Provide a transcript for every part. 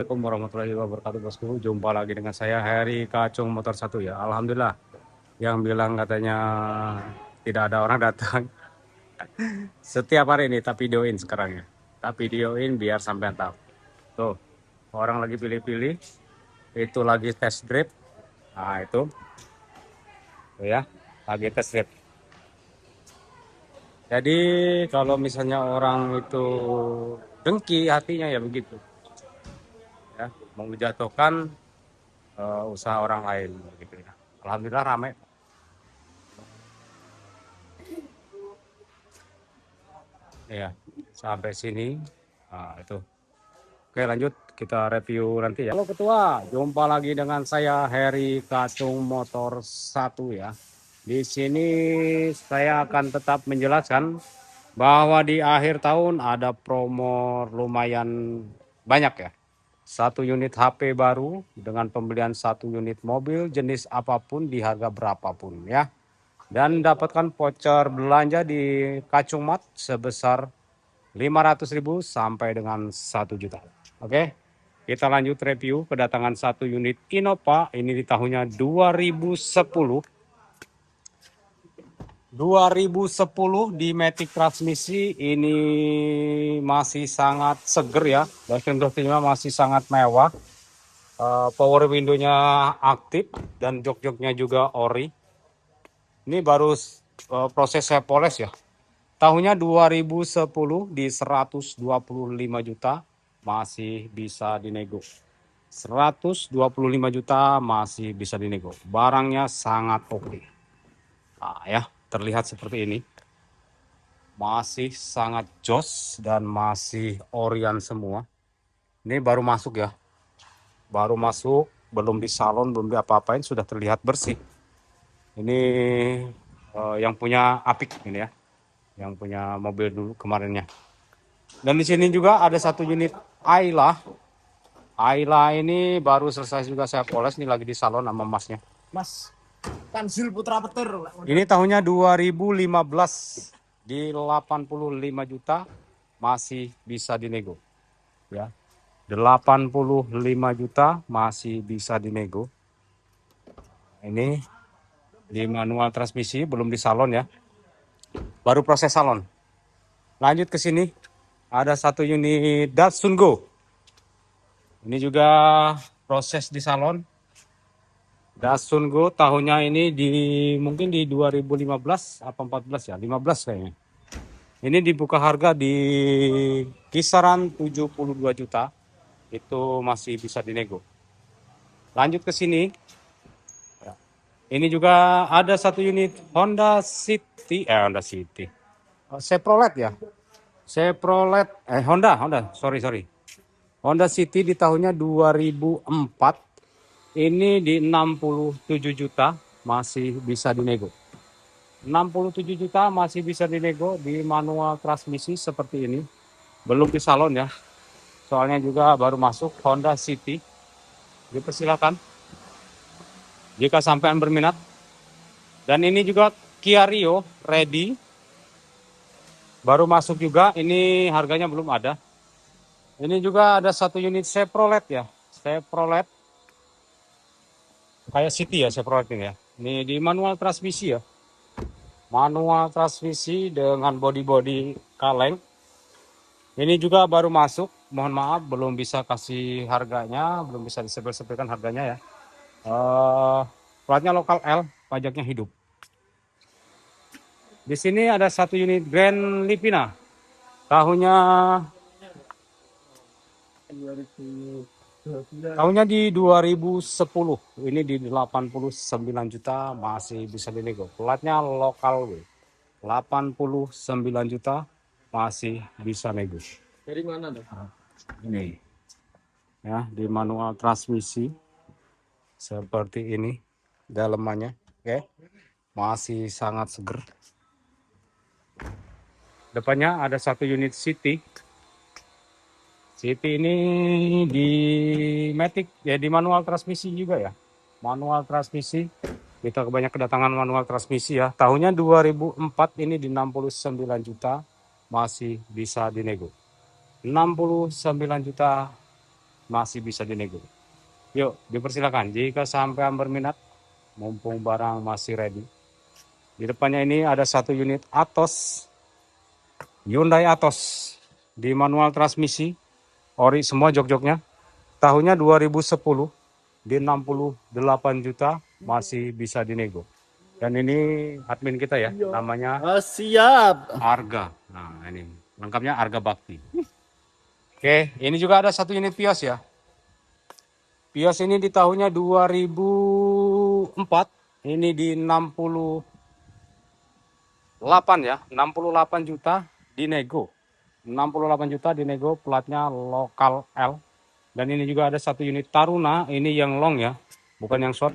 Assalamualaikum warahmatullahi wabarakatuh bosku. Jumpa lagi dengan saya Heri Kacung Motor 1 ya. Alhamdulillah. Yang bilang katanya tidak ada orang datang. Setiap hari ini tak videoin sekarang ya. Tak videoin biar sampai tahu. Tuh, orang lagi pilih-pilih. Itu lagi test drive. Nah itu tuh ya, lagi test drive. Jadi kalau misalnya orang itu dengki hatinya ya begitu. Ya, menjatuhkan usaha orang lain gitu ya. Alhamdulillah ramai. Ya, sampai sini. Nah, itu. Oke, lanjut kita review nanti ya. Halo Ketua, jumpa lagi dengan saya Heri Kacung Motor 1 ya. Di sini saya akan tetap menjelaskan bahwa di akhir tahun ada promo lumayan banyak ya. Satu unit HP baru dengan pembelian satu unit mobil jenis apapun di harga berapapun ya. Dan dapatkan voucher belanja di Kacung Mat sebesar 500.000 sampai dengan 1 juta. Oke, kita lanjut review kedatangan satu unit Innova. Ini di tahunnya 2010. 2010 di Matic transmisi ini masih sangat seger ya. Dashboard-nya masih sangat mewah. Power window-nya aktif dan jok-joknya juga ori. Ini baru proses saya poles ya. Tahunnya 2010 di 125 juta masih bisa dinego. 125 juta masih bisa dinego. Barangnya sangat oke. Nah, ya, terlihat seperti ini. Masih sangat jos dan masih orian semua. Ini baru masuk ya. Baru masuk, belum di salon, belum di apa-apain, sudah terlihat bersih. Ini yang punya Apik ini ya. Yang punya mobil dulu kemarinnya. Dan di sini juga ada satu unit Ayla. Ayla ini baru selesai juga saya poles, nih lagi di salon sama masnya. Mas Tanzil Putra Petir. Ini tahunnya 2015 di 85 juta masih bisa dinego. Ya. 85 juta masih bisa dinego. Ini di manual transmisi, belum di salon ya. Baru proses salon. Lanjut ke sini. Ada satu unit Datsun Go. Ini juga proses di salon. Datsun Go tahunnya ini mungkin di 2015 apa 14 ya, 15 kayaknya. Ini dibuka harga di kisaran 72 juta. Itu masih bisa dinego. Lanjut ke sini. Ini juga ada satu unit Honda City, Honda City. Chevrolet ya. Chevrolet sorry. Honda City di tahunnya 2004. Ini di 67 juta masih bisa dinego. 67 juta masih bisa dinego di manual transmisi seperti ini. Belum di salon ya. Soalnya juga baru masuk Honda City. Dipersilakan jika sampean berminat. Dan ini juga Kia Rio ready. Baru masuk juga, ini harganya belum ada. Ini juga ada satu unit Chevrolet ya. Chevrolet kayak City ya Chevrolet ini ya. Ini di manual transmisi ya. Manual transmisi dengan body kaleng. Ini juga baru masuk. Mohon maaf belum bisa kasih harganya, belum bisa disebut-sebutkan harganya ya. Platnya lokal L, pajaknya hidup. Di sini ada satu unit Grand Livina. Tahunnya di 2010. Ini di 89 juta masih bisa dinego. Platnya lokal 89 juta masih bisa nego. Dari mana tuh? Ini ya di manual transmisi seperti ini dalemannya. Oke. Masih sangat seger. Depannya ada satu unit City. City ini di Matic ya, di manual transmisi juga ya. Manual transmisi. Kita banyak kedatangan manual transmisi ya. Tahunnya 2004, ini di 69 juta masih bisa dinego. 69 juta masih bisa dinego. Yuk, dipersilakan jika sampai berminat, mumpung barang masih ready. Di depannya ini ada satu unit Atos, Hyundai Atos di manual transmisi, ori semua jok-joknya. Tahunnya 2010 di 68 juta masih bisa dinego. Dan ini admin kita ya, namanya Siap. Arga. Nah, ini lengkapnya Arga Bakti. Oke, ini juga ada satu unit Vios ya. Vios ini di tahunnya 2004, ini di 68 ya, 68 juta dinego. 68 juta dinego, platnya lokal L. Dan ini juga ada satu unit Taruna, ini yang long ya, bukan yang short.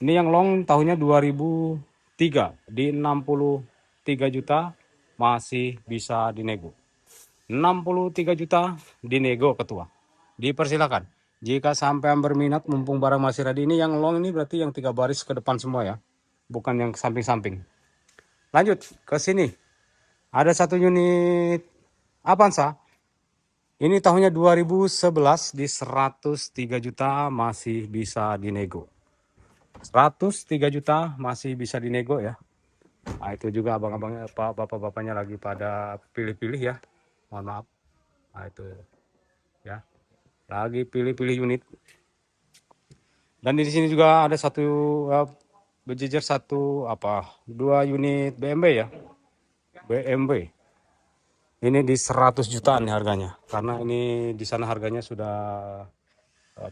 Ini yang long tahunnya 2003 di 63 juta masih bisa dinego. 63 juta dinego ketua. Dipersilakan. Jika sampai berminat mumpung barang masih ready, ini yang long ini berarti yang 3 baris ke depan semua ya. Bukan yang samping-samping. Lanjut ke sini. Ada satu unit Avanza. Ini tahunnya 2011 di 103 juta masih bisa dinego. 103 juta masih bisa dinego ya. Nah, itu juga abang-abangnya, bapak-bapaknya lagi pada pilih-pilih ya. Mohon maaf. Nah, itu ya. Lagi pilih-pilih unit. Dan di sini juga ada satu berjejer dua unit BMW ya. BMW. Ini di 100 jutaan nih harganya. Karena ini di sana harganya sudah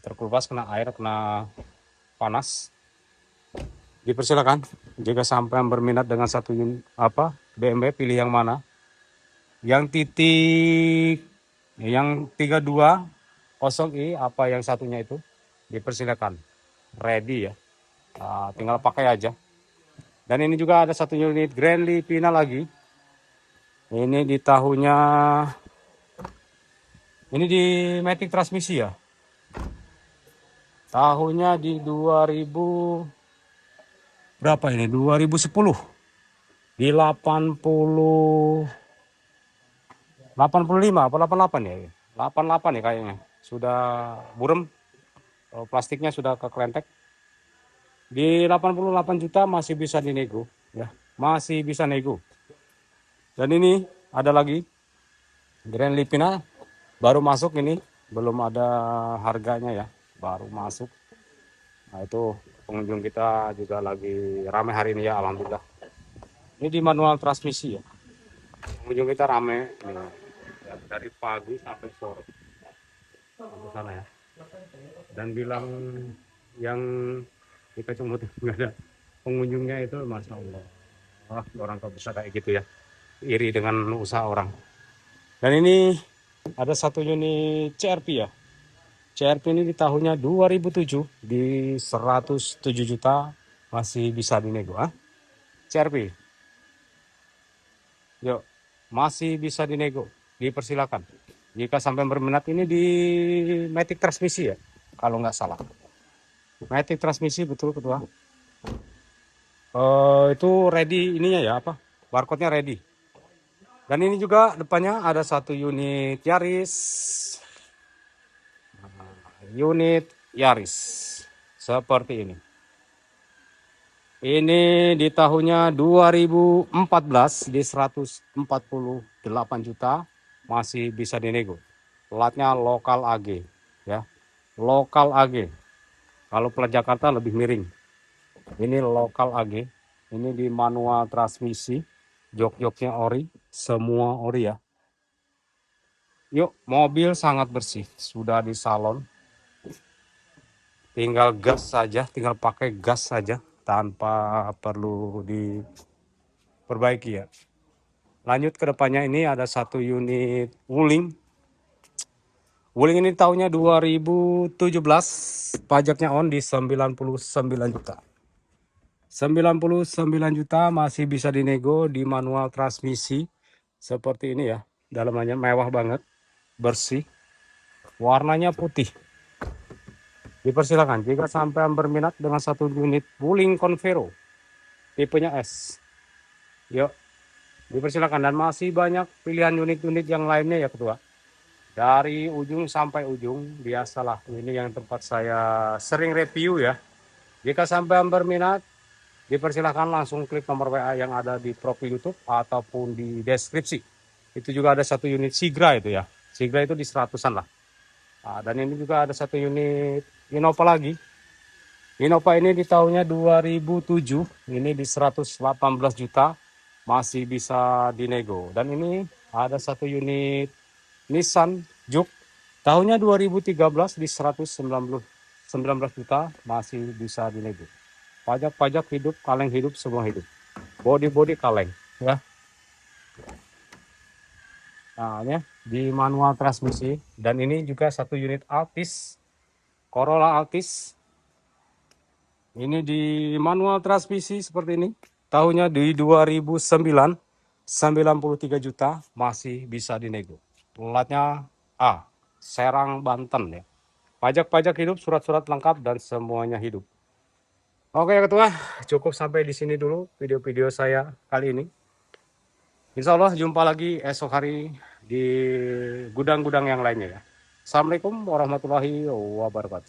terkelupas kena air, kena panas. Dipersilakan jika sampai berminat dengan satu unit BMW, pilih yang mana? Yang titik yang 320i apa yang satunya itu? Dipersilakan. Ready ya. Tinggal pakai aja. Dan ini juga ada satu unit Grand Livina lagi. Ini di tahunnya, ini di matic transmisi ya. Tahunnya di 2000 berapa ini? 2010. Di 85 apa 88 ya? 88 ya kayaknya. Sudah burem. Plastiknya sudah kekelentek. Di 88 juta masih bisa dinego ya. Masih bisa nego. Dan ini ada lagi Grand Livina baru masuk ini, belum ada harganya ya, baru masuk. Nah, itu pengunjung kita juga lagi ramai hari ini ya, alhamdulillah. Ini di manual transmisi ya. Pengunjung kita ramai nih, ya, dari pagi sampai sore. Sampai sana ya. Dan bilang yang kita cuma nggak ada pengunjungnya itu, masya Allah. Wah, orang kok bisa kayak gitu ya, iri dengan usaha orang. Dan ini ada satu unit CRV ya. CRV ini di tahunnya 2007 di 107 juta masih bisa dinego. CRV. Yuk, masih bisa dinego. Dipersilakan. Jika sampai berminat, ini di matic transmisi ya, kalau nggak salah. Matic transmisi betul ketua. Itu ready ininya ya apa? Barcode-nya ready. Dan ini juga depannya ada satu unit Yaris. Unit Yaris seperti ini. Ini di tahunnya 2014 di 148 juta masih bisa dinego. Platnya lokal AG ya. Lokal AG. Kalau plat Jakarta lebih miring. Ini lokal AG. Ini di manual transmisi. Jok-joknya ori, semua ori ya. Yuk, mobil sangat bersih, sudah di salon. Tinggal gas saja, tinggal pakai gas saja tanpa perlu diperbaiki ya. Lanjut ke depannya, ini ada satu unit Wuling. Wuling ini tahunnya 2017, pajaknya on di 99 juta. 99 juta masih bisa dinego di manual transmisi seperti ini ya. Dalamannya mewah banget, bersih, warnanya putih. Dipersilakan jika sampai berminat dengan satu unit Wuling Convero tipenya S. Yuk, dipersilakan. Dan masih banyak pilihan unit-unit yang lainnya ya ketua. Dari ujung sampai ujung, biasalah ini yang tempat saya sering review ya. Jika sampai berminat, dipersilahkan langsung klik nomor WA yang ada di profil YouTube ataupun di deskripsi. Itu juga ada satu unit Sigra itu ya. Sigra itu di 100-an lah. Nah, dan ini juga ada satu unit Innova lagi. Innova ini di tahunnya 2007, ini di 118 juta, masih bisa dinego. Dan ini ada satu unit Nissan Juke, tahunnya 2013 di 119 juta, masih bisa dinego. Pajak-pajak hidup, kaleng hidup, semua hidup. Body-body kaleng ya. Nah, ini di manual transmisi. Dan ini juga satu unit Altis, Corolla Altis. Ini di manual transmisi seperti ini. Tahunnya di 2009, 93 juta, masih bisa dinego. Platnya A, Serang, Banten ya. Pajak-pajak hidup, surat-surat lengkap, dan semuanya hidup. Oke ya Ketua, cukup sampai di sini dulu video-video saya kali ini. Insya Allah jumpa lagi esok hari di gudang-gudang yang lainnya ya. Assalamualaikum warahmatullahi wabarakatuh.